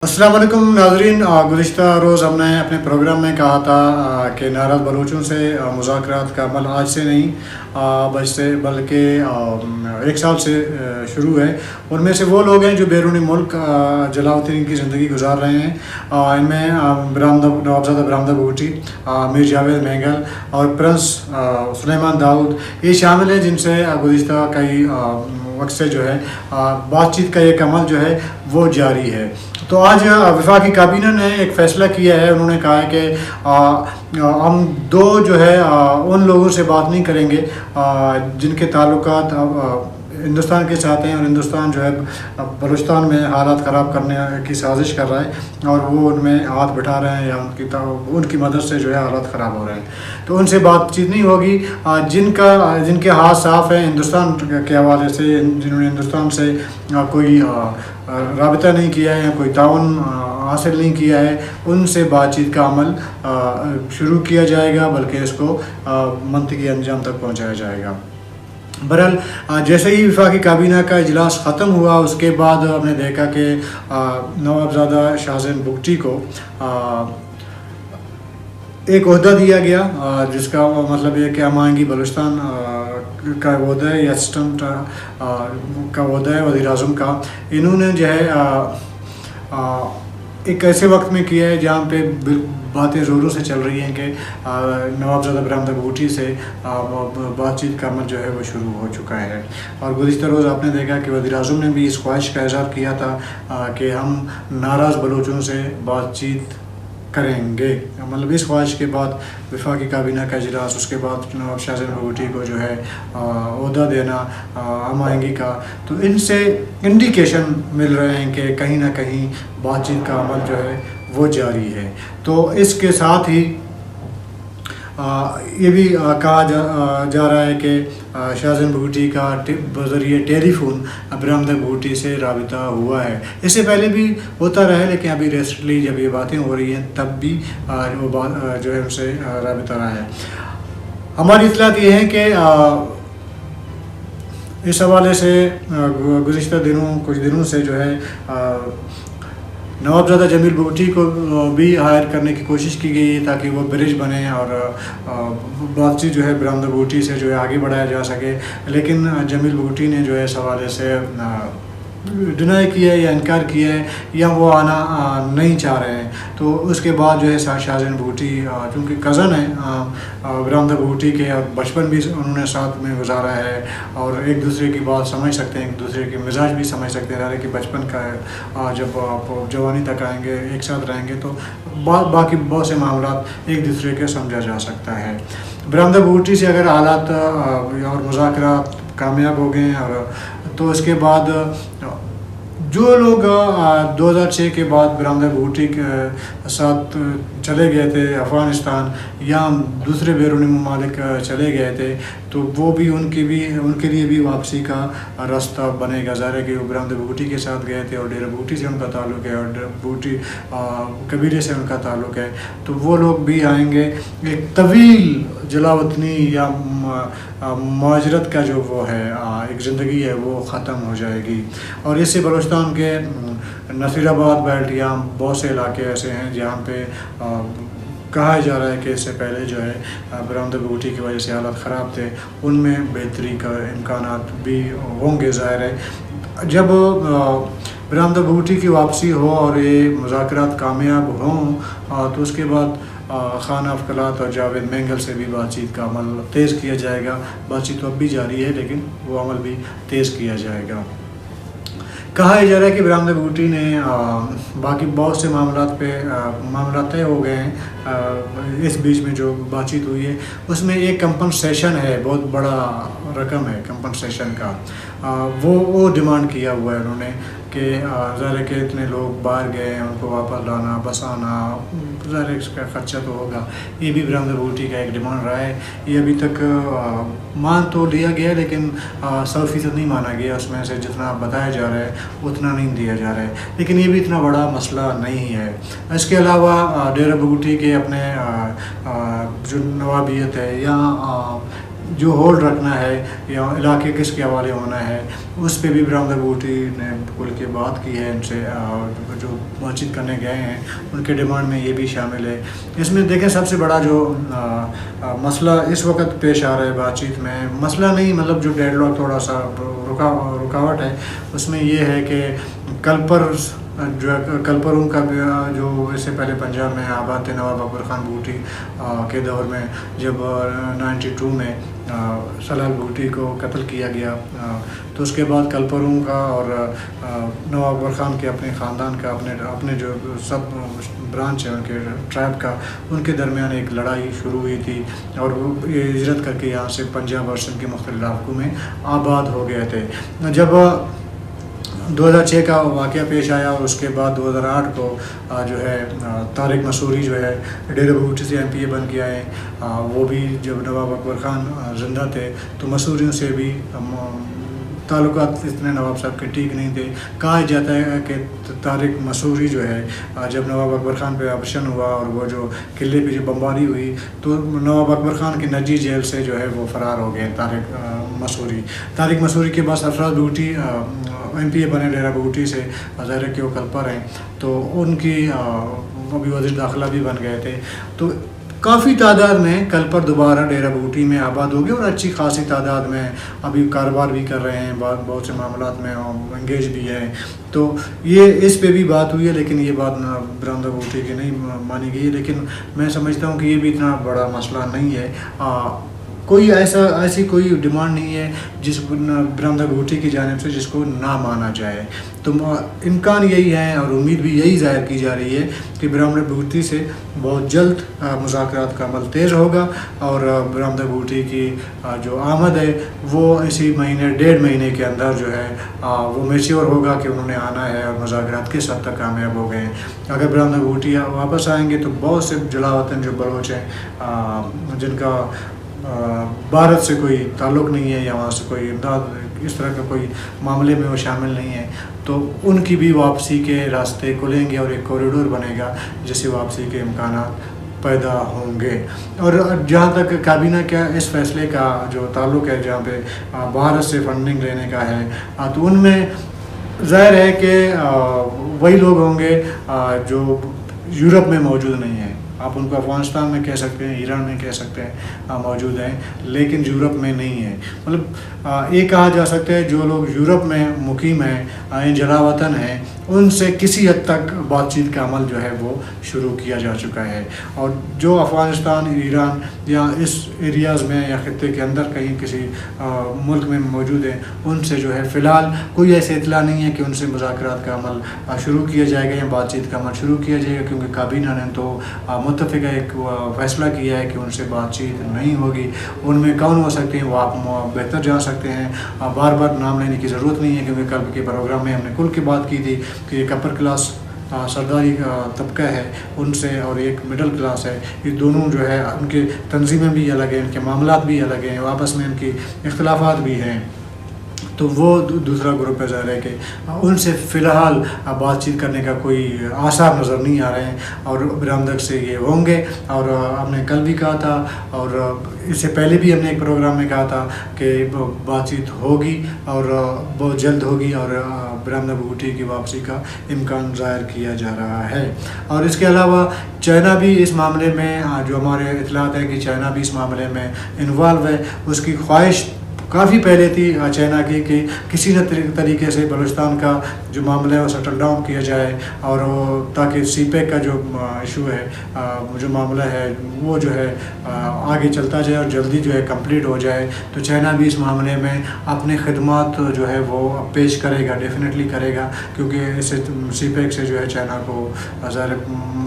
अस्सलाम वालेकुम नाज़रीन। गुज़िश्ता रोज़ हमने अपने प्रोग्राम में कहा था कि नाराज़ बलूचों से मुज़ाकरात का अमल आज से नहीं बल्कि 1 साल से शुरू है। उनमें से वो लोग हैं जो बैरूनी मुल्क जलावतनी की ज़िंदगी गुजार रहे हैं। इनमें नवाबज़ादा बरामदा बूटी, मीर जावेद मेंगल और प्रिंस सुलेमान दाऊद ये शामिल हैं, जिनसे गुज़िश्ता कई वक्त से जो है बातचीत का एक अमल जो है वो जारी है। तो आज वफाकी काबीना ने एक फ़ैसला किया है। उन्होंने कहा है कि हम जो है उन लोगों से बात नहीं करेंगे जिनके ताल्लुकात हिंदुस्तान के साथ हैं, और हिंदुस्तान जो है बलूचिस्तान में हालात ख़राब करने की साजिश कर रहा है और वो उनमें हाथ बिठा रहे हैं या उनकी मदद से जो है हालात ख़राब हो रहे हैं। तो उनसे बातचीत नहीं होगी। जिनके हाथ साफ़ हैं हिंदुस्तान के हवाले से, जिन्होंने हिंदुस्तान से कोई राबिता नहीं किया है या कोई ताउन हासिल नहीं किया है, उनसे बातचीत का अमल शुरू किया जाएगा, बल्कि इसको मंतकी अंजाम तक पहुँचाया जाएगा। बहरहाल जैसे ही वफाकी काबीना का इजलास ख़त्म हुआ, उसके बाद हमने देखा कि नवाबज़ादा शाहज़ैन बुगटी को एक ओहदा दिया गया, जिसका मतलब ये कि हमायंगी बलूचिस्तान का ओहदा है या असिस्टेंट का ओहदा है वज़ीर आज़म का। इन्होंने जो है एक ऐसे वक्त में किया है जहाँ पे बातें ज़ोरों से चल रही हैं कि नवाबज़ादा बरामदा बूटी से बातचीत का अमल जो है वो शुरू हो चुका है। और गुज़िश्ता रोज़ आपने देखा कि वज़ीर आज़म ने भी इस ख्वाहिश का इज़हार किया था कि हम नाराज़ बलूचों से बातचीत करेंगे। मतलब इस ख्वाहिश के बाद वफाकी काबीना का इजलास, उसके बाद नवाब शाहज़ैन बूटी को जो है ओहदा देना हमायंगी का, तो इनसे इंडिकेशन मिल रहे हैं कि कहीं ना कहीं बातचीत का अमल जो है वो जारी है। तो इसके साथ ही ये भी कहा जा रहा है कि शाहज़ैन बूटी का बज़रिए टेलीफोन बरामदा बूटी से राबिता हुआ है। इससे पहले भी होता रहा है, लेकिन अभी रिसेंटली जब ये बातें हो रही हैं तब भी वो बात जो है उनसे राबिता रहा है। हमारी इत्तलात ये है कि इस हवाले से गुज़िश्ता कुछ दिनों से जो है नवाबज़ादा जमील बूटी को भी हायर करने की कोशिश की गई है ताकि वो ब्रिज बने और बातचीत जो है बरामदा बूटी से जो है आगे बढ़ाया जा सके। लेकिन जमील बूटी ने जो है इस हवाले से डिनाई किया है या इनकार किया है या वो आना नहीं चाह रहे हैं। तो उसके बाद जो है शाहज़ैन बूटी चूँकि कज़न है बरामदा बूटी के और बचपन भी उन्होंने साथ में गुजारा है और एक दूसरे की बात समझ सकते हैं, एक दूसरे के मिजाज भी समझ सकते हैं। कि बचपन का जब आप जवानी तक आएंगे एक साथ रहेंगे तो बाकी बहुत से मामलात एक दूसरे के समझा जा सकता है। बरामदा बूटी से अगर हालात और मुज़ाकरात कामयाब हो गए और तो उसके बाद जो लोग 2006 के बाद बरामदा बूटी के साथ चले गए थे अफ़गानिस्तान या दूसरे बैरूनी ममालिक चले गए थे, तो वो भी उनके लिए भी वापसी का रास्ता बनेगा। ज़ाहिर है कि वो बरामदा बूटी के साथ गए थे और डेरा बूटी से उनका ताल्लुक़ है और बूटी कबीले से उनका ताल्लुक़ है, तो वो लोग भी आएंगे। एक तवील जलावतनी या मुहाजरत का जो वो है एक ज़िंदगी है वो ख़त्म हो जाएगी। और इससे बलूचिस्तान के नसीराबाद बेल्ट या बहुत से इलाके ऐसे हैं जहाँ पे कहा जा रहा है कि इससे पहले जो है बरामदा बूटी की वजह से हालात ख़राब थे, उनमें बेहतरी का इम्कानात भी होंगे। ज़ाहिर है जब बरामदा बूटी की वापसी हो और ये मुज़ाकरात कामयाब हों तो उसके बाद खान अफकलात और जावेद मेंगल से भी बातचीत का अमल तेज़ किया जाएगा। बातचीत तो अब भी जारी है, लेकिन वो अमल भी तेज़ किया जाएगा। कहा जा रहा है कि बरामदा बूटी ने बाकी बहुत से मामला तय हो गए हैं। इस बीच में जो बातचीत हुई है उसमें एक कंपनसेशन है, बहुत बड़ा रकम है कंपनसेशन का। वो डिमांड किया हुआ है उन्होंने कि ज़ाहिर के इतने लोग बाहर गए हैं, उनको वापस लाना बसाना, ज़ाहिर इसका ख़र्चा तो होगा। ये भी बरामदा बूटी का एक डिमांड रहा है। ये अभी तक मान तो लिया गया लेकिन 100% नहीं माना गया। उसमें से जितना बताया जा रहा है उतना नहीं दिया जा रहा है, लेकिन ये भी इतना बड़ा मसला नहीं है। इसके अलावा डेरा बूटी के अपने जो नवाबियत है या جو ہولڈ رکھنا ہے یا علاقے کس کے حوالے ہونا ہے اس پہ بھی برآمدہ بھٹی نے کھل کے بات کی ہے ان سے، جو بات چیت کرنے گئے ہیں ان کے ڈیمانڈ میں یہ بھی شامل ہے۔ اس میں دیکھیں سب سے بڑا جو مسئلہ اس وقت پیش آ رہا ہے بات چیت میں، مسئلہ نہیں مطلب جو ڈیڈ لاک تھوڑا سا رکاوٹ ہے، اس میں یہ ہے کہ کلپروں کا جو اس سے پہلے پنجاب میں آباد تھے نواب اکبر خان بھوٹی کے دور میں، جب 92 میں سلال بھوٹی کو قتل کیا گیا، تو اس کے بعد کلپروں کا اور نواب اکبر خان کے اپنے خاندان کا اپنے جو سب برانچ ہیں ان کے ٹرائب کا، ان کے درمیان ایک لڑائی شروع ہوئی تھی اور وہ یہ ہجرت کر کے یہاں سے پنجاب اور سندھ کے مختلف علاقوں میں آباد ہو گئے تھے۔ جب 2006 کا واقعہ پیش آیا اور اس کے بعد 2008 کو جو ہے طارق مسوری جو ہے ڈیرہ بھوٹی سے ایم پی اے بن کے آئے، وہ بھی جب نواب اکبر خان زندہ تھے تو مسوریوں سے بھی تعلقات اتنے نواب صاحب کے ٹھیک نہیں تھے۔ کہا جاتا ہے کہ طارق مسوری جو ہے جب نواب اکبر خان پہ آپریشن ہوا اور وہ جو قلعے پہ جو بمباری ہوئی تو نواب اکبر خان کی نجی جیل سے جو ہے وہ فرار ہو گئے طارق مسوری کے بعد سرفراز بھوٹی ایم پی اے بنے ڈیرہ بھوٹی سے، ظاہر ہے کہ وہ کلپر ہیں، تو ان کی ابھی وزیر داخلہ بھی بن گئے تھے، تو کافی تعداد میں کلپر دوبارہ ڈیرہ بھوٹی میں آباد ہو گئے اور اچھی خاصی تعداد میں ابھی کاروبار بھی کر رہے ہیں، بہت سے معاملات میں انگیج بھی ہیں۔ تو یہ اس پہ بھی بات ہوئی ہے، لیکن یہ بات برآمدہ بھوٹی کی نہیں مانی گئی، لیکن میں سمجھتا ہوں کہ یہ بھی اتنا بڑا مسئلہ نہیں ہے۔ کوئی ایسی کوئی ڈیمانڈ نہیں ہے جس برآمدہ بھوٹی کی جانب سے جس کو نہ مانا جائے، تو امکان یہی ہے اور امید بھی یہی ظاہر کی جا رہی ہے کہ برآمدہ بھوٹی سے بہت جلد مذاکرات کا عمل تیز ہوگا اور برآمدہ بھوٹی کی جو آمد ہے وہ اسی مہینے 1.5 مہینے کے اندر جو ہے وہ میچیور ہوگا کہ انہوں نے آنا ہے اور مذاکرات کس حد تک کامیاب ہو گئے ہیں۔ اگر برآمدہ بھوٹی واپس آئیں گے تو بہت سے جلا وطن جو بلوچ ہیں جن کا بھارت سے کوئی تعلق نہیں ہے یا وہاں سے کوئی امداد اس طرح کا کوئی معاملے میں وہ شامل نہیں ہے، تو ان کی بھی واپسی کے راستے کھلیں گے اور ایک کوریڈور بنے گا جس سے واپسی کے امکانات پیدا ہوں گے۔ اور جہاں تک کابینہ کا اس فیصلے کا جو تعلق ہے جہاں پہ بھارت سے فنڈنگ لینے کا ہے، تو ان میں ظاہر ہے کہ وہی لوگ ہوں گے جو یورپ میں موجود نہیں ہیں۔ آپ ان کو افغانستان میں کہہ سکتے ہیں، ایران میں کہہ سکتے ہیں موجود ہیں، لیکن یورپ میں نہیں ہیں۔ مطلب یہ کہا جا سکتا ہے جو لوگ یورپ میں مقیم ہیں، جلا وطن ہیں، ان سے کسی حد تک بات چیت کا عمل جو ہے وہ شروع کیا جا چکا ہے، اور جو افغانستان، ایران یا اس ایریاز میں یا خطے کے اندر کہیں کسی ملک میں موجود ہیں، ان سے جو ہے فی الحال کوئی ایسی اطلاع نہیں ہے کہ ان سے مذاکرات کا عمل شروع کیا جائے گا یا بات چیت کا عمل شروع کیا جائے گا، کیونکہ کابینہ نے تو متفقہ ایک فیصلہ کیا ہے کہ ان سے بات چیت نہیں ہوگی۔ ان میں کون ہو سکتے ہیں وہ آپ بہتر جان سکتے ہیں، بار بار نام لینے کی ضرورت نہیں ہے، کیونکہ کل کے پروگرام میں ہم نے کل کی بات کی تھی کہ ایک اپر کلاس سرداری کا طبقہ ہے ان سے اور ایک مڈل کلاس ہے، یہ دونوں جو ہے ان کے تنظیمیں بھی الگ ہیں، ان کے معاملات بھی الگ ہیں، آپس میں ان کی اختلافات بھی ہیں، تو وہ دوسرا گروپ ہے۔ ظاہر ہے کہ ان سے فی الحال بات چیت کرنے کا کوئی آثار نظر نہیں آ رہے ہیں، اور برآمدہ سے یہ ہوں گے، اور ہم نے کل بھی کہا تھا اور اس سے پہلے بھی ہم نے ایک پروگرام میں کہا تھا کہ بات چیت ہوگی اور بہت جلد ہوگی، اور برآمدہ بھوٹی کی واپسی کا امکان ظاہر کیا جا رہا ہے۔ اور اس کے علاوہ چائنا بھی اس معاملے میں، جو ہمارے اطلاعات ہیں کہ چائنا بھی اس معاملے میں انوالو ہے، اس کی خواہش کافی پہلے تھی چائنا کی کہ کسی نہ طریقے سے بلوچستان کا جو معاملہ ہے وہ سیٹل ڈاؤن کیا جائے، اور تاکہ سی پیک کا جو ایشو ہے، جو معاملہ ہے وہ جو ہے آگے چلتا جائے اور جلدی جو ہے کمپلیٹ ہو جائے۔ تو چائنا بھی اس معاملے میں اپنے خدمات جو ہے وہ پیش کرے گا، ڈیفینیٹلی کرے گا، کیونکہ اس سے سی پیک سے جو ہے چائنا کو ظاہر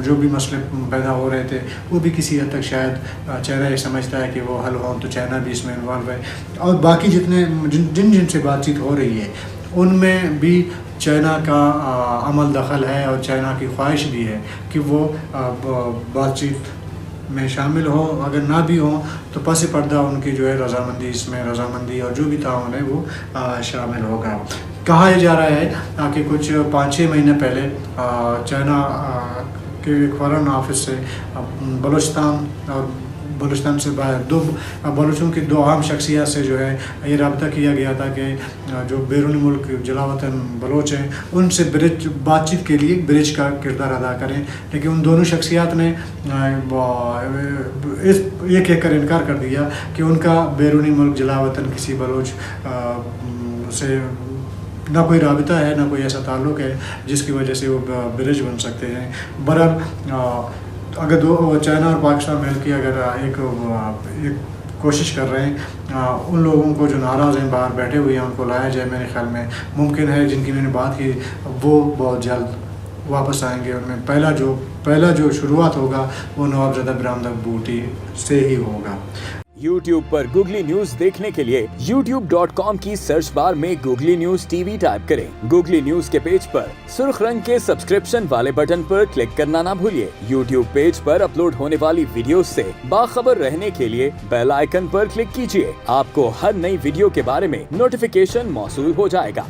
جو بھی مسئلے پیدا ہو رہے تھے وہ بھی کسی حد تک شاید چائنا یہ سمجھتا ہے کہ وہ حل ہوں، تو چائنا بھی اس میں انوالو ہے، اور باقی جتنے جن سے بات چیت ہو رہی ہے ان میں بھی چائنا کا عمل دخل ہے، اور چائنا کی خواہش بھی ہے کہ وہ بات چیت میں شامل ہو، اگر نہ بھی ہوں تو پس پردہ ان کی جو ہے رضامندی، اس میں رضامندی اور جو بھی تعاون ہے وہ شامل ہوگا۔ کہا جا رہا ہے کہ کچھ 5-6 مہینے پہلے چائنا کے ایک فارن آفس سے بلوچستان اور बलूचिस्तान से बाहर दो बलूचों की दो अहम शख्सियत से जो है ये रब्ता किया गया था कि जो बैरून मुल्क जलावतन बलोच हैं उनसे ब्रिज बातचीत के लिए ब्रिज का किरदार अदा करें, लेकिन उन दोनों शख्सियत ने ये कहकर इनकार कर दिया कि उनका बैरूनी मुल्क जलावतन किसी बलोच से ना कोई राबिता है, ना कोई ऐसा ताल्लुक़ है जिसकी वजह से वो ब्रिज बन सकते हैं। बहरहाल अगर दो चाइना और पाकिस्तान मिल के अगर एक कोशिश कर रहे हैं उन लोगों को जो नाराज़ हैं बाहर बैठे हुए हैं उनको लाया जाए, मेरे ख्याल में मुमकिन है। जिनकी मैंने बात की वो बहुत जल्द वापस आएंगे। उनमें पहला जो शुरुआत होगा वो नवाबज़ादा बिरादर भूटी से ही होगा। YouTube पर गूगली न्यूज देखने के लिए youtube.com की सर्च बार में गूगली न्यूज टीवी टाइप करें। गूगली न्यूज के पेज पर सुर्ख रंग के सब्सक्रिप्शन वाले बटन पर क्लिक करना ना भूलिए। YouTube पेज पर अपलोड होने वाली वीडियोस से बाखबर रहने के लिए बेल आइकन पर क्लिक कीजिए। आपको हर नई वीडियो के बारे में नोटिफिकेशन मौसूल हो जाएगा।